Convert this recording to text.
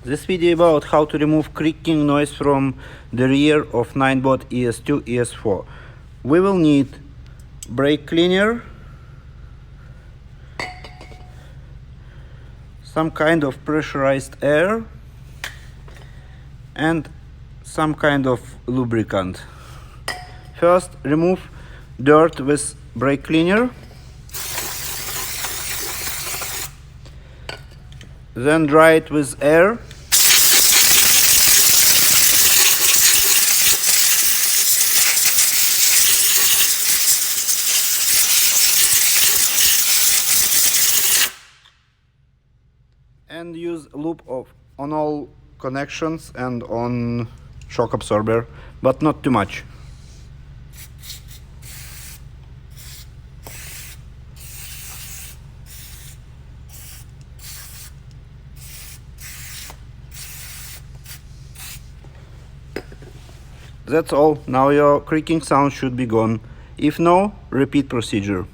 This video about how to remove creaking noise from the rear of Ninebot ES2, ES4. We will need brake cleaner, some kind of pressurized air, and some kind of lubricant. First, remove dirt with brake cleaner. Then dry it with air. And use loop on all connections and on shock absorber, but not too much. That's all. Now your creaking sound should be gone. If no, repeat procedure.